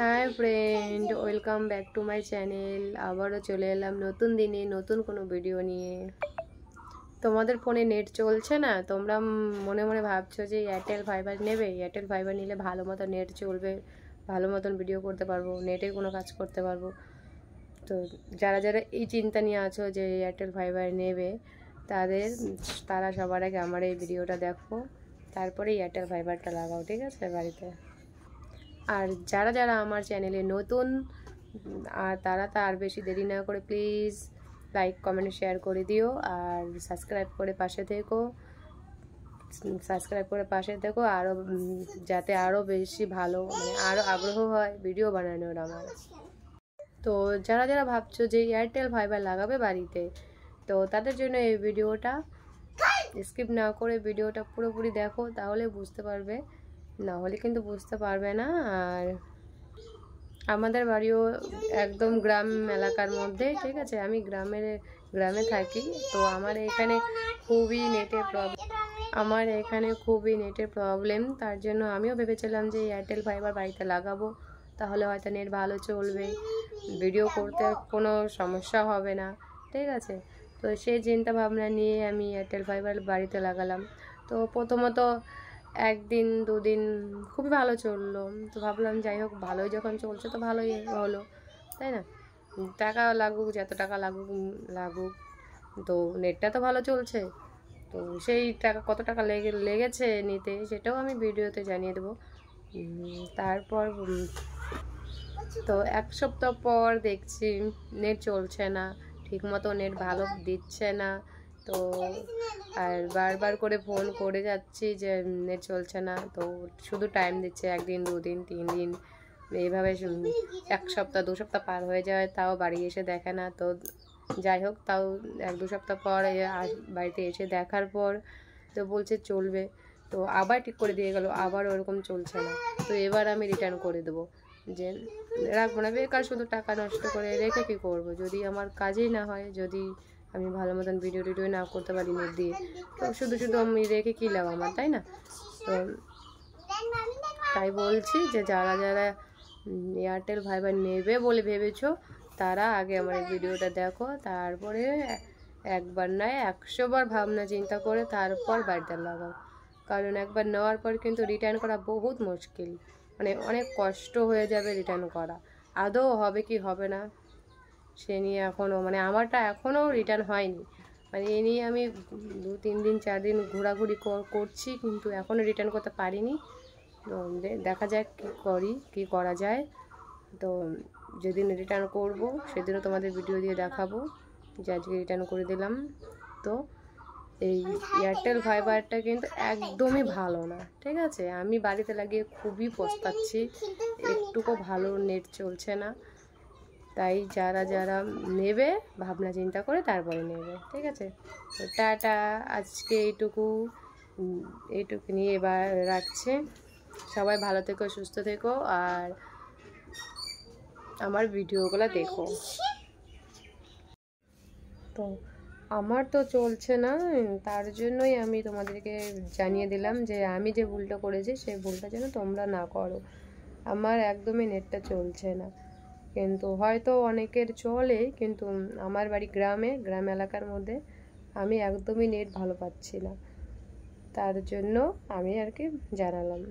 Hi friend, welcome back to my channel. আবারও চলে এলাম নতুন দিনে নতুন কোনো ভিডিও নিয়ে। তোমাদের ফোনে নেট চলছে না? তোমরা মনে মনে ভাবছো যে এয়ারটেল ফাইবার নেবে। এয়ারটেল ফাইবার নিলে ভালো মতো নেট চলবে, ভালো মতন ভিডিও করতে পারবো, নেটে কোনো কাজ করতে পারবো। তো যারা যারা এই চিন্তা নিয়ে আছো যে এয়ারটেল ফাইবার নেবে, তারা সবার আগে আমার এই ভিডিওটা দেখো, তারপরে এয়ারটেল ফাইবারটা লাগাও, ঠিক আছে বাড়িতে। আর যারা যারা আমার চ্যানেলে নতুন আর তারা আর বেশি দেরি না করে প্লিজ লাইক কমেন্ট শেয়ার করে দিও, আর সাবস্ক্রাইব করে পাশে থেকো আরও, যাতে আরও বেশি ভালো আরও আগ্রহ হয় ভিডিও বানানোর আমার। তো যারা যারা ভাবছো যে এয়ারটেল ফাইবার লাগাবে বাড়িতে, তো তাদের জন্য এই ভিডিওটা স্কিপ না করে ভিডিওটা পুরোপুরি দেখো, তাহলে বুঝতে পারবে, না হলে কিন্তু বুঝতে পারবে না। আর আমাদের বাড়িও একদম গ্রাম এলাকার মধ্যে, ঠিক আছে। আমি গ্রামে থাকি, তো আমার এখানে খুবই নেটের প্রবলেম। তার জন্য আমিও ভেবেছিলাম যে এয়ারটেল ফাইবার বাড়িতে লাগাবো, তাহলে হয়তো নেট ভালো চলবে, ভিডিও করতে কোনো সমস্যা হবে না, ঠিক আছে। তো সেই চিন্তা ভাবনা নিয়ে আমি এয়ারটেল ফাইবার বাড়িতে লাগালাম। তো প্রথমত একদিন দুদিন খুবই ভালো চললো, তো ভাবলাম যাই হোক, ভালোই যখন চলছে তো ভালোই হলো, তাই না। টাকা লাগুক, যত টাকা লাগুক, তো নেটটা তো ভালো চলছে। তো সেই টাকা, কত টাকা লেগেছে নিতে, সেটাও আমি ভিডিওতে জানিয়ে দেবো। তারপর তো এক সপ্তাহ পর দেখছি নেট চলছে না, ঠিকমতো নেট ভালো দিচ্ছে না। তো আর বারবার করে ফোন করে যাচ্ছি যে নেট চলছে না, তো শুধু টাইম দিচ্ছে 1 দিন 2 দিন 3 দিন, এইভাবে 1 সপ্তাহ 2 সপ্তাহ পার হয়ে যায়, তাও বাড়ি এসে দেখে না। তো যাই হোক, তাও 1-2 সপ্তাহ পর বাড়িতে এসে দেখার পর তো বলছে চলবে, তো আবার ঠিক করে দিয়ে গেল, আবার ওরকম চলছে না। তো এবার আমি রিটার্ন করে দেবো, যে রাখবো না, বেকার শুধু টাকা নষ্ট করে রেখে কী করবো, যদি আমার কাজেই না হয়, যদি আমি ভালো মতন ভিডিও না করতে পারি নেট দিয়ে, তো শুধু আমি রেখে কী লাভ আমার, তাই না। তো তাই বলছি যে যারা যারা এয়ারটেল ফাইবার নেবে বলে ভেবেছো, তারা আগে আমার এই ভিডিওটা দেখো, তারপরে একবার নয় 100 বার ভাবনা চিন্তা করে তারপর বাড়িতে লাগাও। কারণ একবার নেওয়ার পর কিন্তু রিটার্ন করা বহুত মুশকিল, অনেক কষ্ট হয়ে যাবে রিটার্ন করা। আদৌ হবে কি হবে না সে নিয়ে এখনও আমারটা এখনও রিটার্ন হয়নি, এ নিয়ে আমি 2-3 দিন 4 দিন ঘোরাঘুরি করছি, কিন্তু এখনও রিটার্ন করতে পারিনি। তো দেখা যাক কী করা যায়। তো যেদিন রিটার্ন করব সেদিনও তোমাদের ভিডিও দিয়ে দেখাবো যে আজকে রিটার্ন করে দিলাম। তো এই এয়ারটেল ফাইবারটা কিন্তু একদমই ভালো না, ঠিক আছে। আমি বাড়িতে লাগিয়ে খুবই পস্তাচ্ছি, একটুকু ভালো নেট চলছে না। তাই যারা যারা নেবে ভাবনা চিন্তা করে তারপরে নেবে, ঠিক আছে। তো টাটা, আজকে এইটুকু নিয়ে এবার রাখছে। সবাই ভালো থেকো, সুস্থ থেকো, আর আমার ভিডিওগুলো দেখো। তো আমার তো চলছে না, তার জন্যই আমি তোমাদেরকে জানিয়ে দিলাম যে আমি যে ভুলটা করেছি সেই ভুলটা যেন তোমরা না করো। আমার একদমই নেটটা চলছে না, কিন্তু হয়তো অনেকের চলে, কিন্তু আমার বাড়ি গ্রাম এলাকার মধ্যে, আমি একদমই নেট ভালো পাচ্ছি না, তার জন্য আমি আর কি জানালাম।